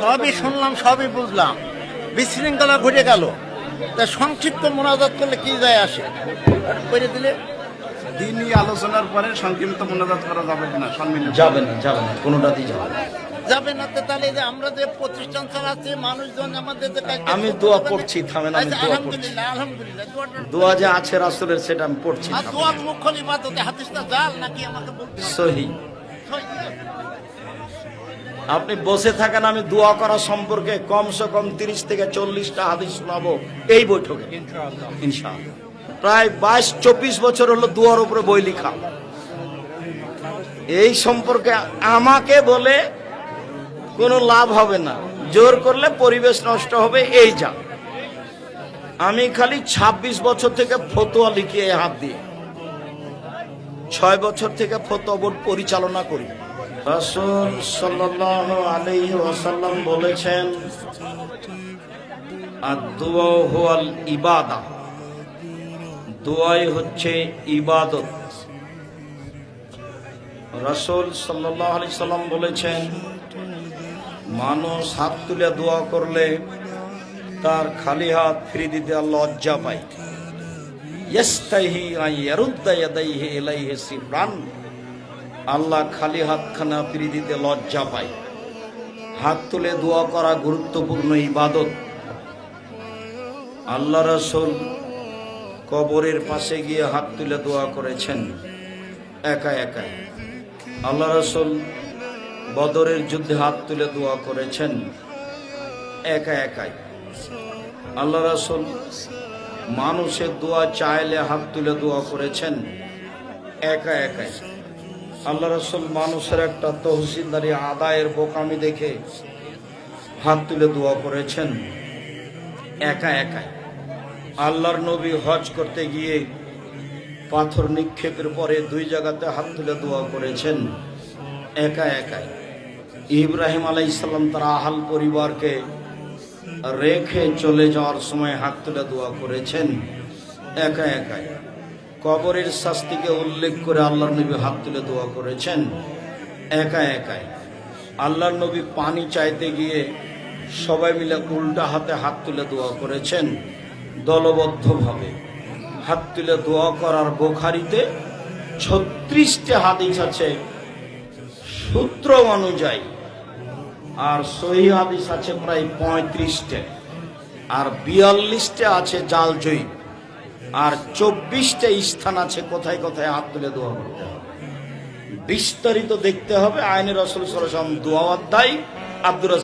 সবই শুনলাম, সবই বুঝলাম, বিশৃঙ্খলা ঘটে গেল। তা সংক্ষিপ্ত মোনাজাত করলে কি যায় আসে করে দিলে? দিনই আলোচনার পরে সংক্ষিপ্ত মোনাজাত করা যাবে কিনা? যাবে না, যাবে না, কোনোটাতেই যাবে না। যাবে না তো তাহলে যে আমরা যে প্রতিষ্ঠান চালাচ্ছি, মানুষজন আমাদের যে আমি দোয়া পড়ছি, থামেন, আমি দোয়া পড়ছি। আলহামদুলিল্লাহ, আলহামদুলিল্লাহ, দোয়া যে আছে রাসূলের, সেটা আমি পড়ছি। আর দোয়া মুখ্য ইবাদতে, হাদিসটা জাল নাকি আমাকে বলতে হবে? সহি। আপনি বসে থাকেন, আমি দোয়া করা সম্পর্কে কমসে কম 30 থেকে 40টা হাদিস শোনাবো এই বৈঠকে ইনশাআল্লাহ। প্রায় 22-24 বছর হলো দোয়ার উপরে বই লেখা। এই সম্পর্কে আমাকে বলে কোনো লাভ হবে না, জোর করলে পরিবেশ নষ্ট হবে। এই যা আমি খালি 26 বছর থেকে ফতোয়া লিখি এই হাত দিয়ে, 6 বছর থেকে ফতোয়া বোর্ড পরিচালনা করি। রাসূল সাল্লাল্লাহু আলাইহি ওয়াসাল্লাম বলেছেন, আদ-দুআ হুয়াল ইবাদাহ, দোয়াই হচ্ছে ইবাদত। রাসূল সাল্লাল্লাহু আলাইহি সাল্লাম বলেছেন, মানুষ হাত তুলে দোয়া করলে তার খালি হাত ফিরে দিতে আল্লাহ লজ্জা পায়। ইস্তাহি আন ইয়ারুদ্দা ইয়াদাইহি ইলাইহি সিফরান, আল্লাহ খালি হাতখানা ফিরে দিতে লজ্জা পায়। হাত তুলে দোয়া করা গুরুত্বপূর্ণ ইবাদত। আল্লাহ রাসূল কবরের পাশে গিয়ে হাত তুলে দোয়া করেছেন একা একাই। আল্লাহ রাসূল বদরের যুদ্ধে হাত তুলে দোয়া করেছেন একা একাই। আল্লাহ রাসূল মানুষের দোয়া চাইলে হাত তুলে দোয়া করেছেন একা একাই। আল্লাহ রাসূল মানুষের একটা তহসিলদারি আদায়ের বোকামি দেখে হাত তুলে দোয়া করেছেন একা একাই। আল্লাহর নবী হজ করতে গিয়ে পাথর নিক্ষেপের পরে 2 জায়গাতে হাত তুলে দোয়া করেছেন একা একাই। ইব্রাহিম আলাইহিস সালাম তার আহাল পরিবারকে রেখে চলে যাওয়ার সময় হাত তুলে দোয়া করেছেন একা একাই। কবরের শাস্তিকে উল্লেখ করে আল্লাহর নবী হাত তুলে দোয়া করেছেন একা একাই। আল্লাহর নবী পানি চাইতে গিয়ে সবাই মিলে উল্টা হাতে হাত তুলে দোয়া করেছেন দলবদ্ধভাবে। হাত তুলে দোয়া করার বুখারীতে 36টা হাদিস আছে সূত্র অনুযায়ী, আর সহিহ হাদিস আছে প্রায় 35টা, আর 42টা আছে জালজয়ী, আর 24টা স্থান আছে কোথায় কোথায় হাত তুলে দোয়া করতে হবে। বিস্তারিত দেখতে হবে আইনে রাসূল সাল্লাল্লাহু আলাইহি ওয়াসাল্লাম দোয়া অধ্যায়, আব্দুর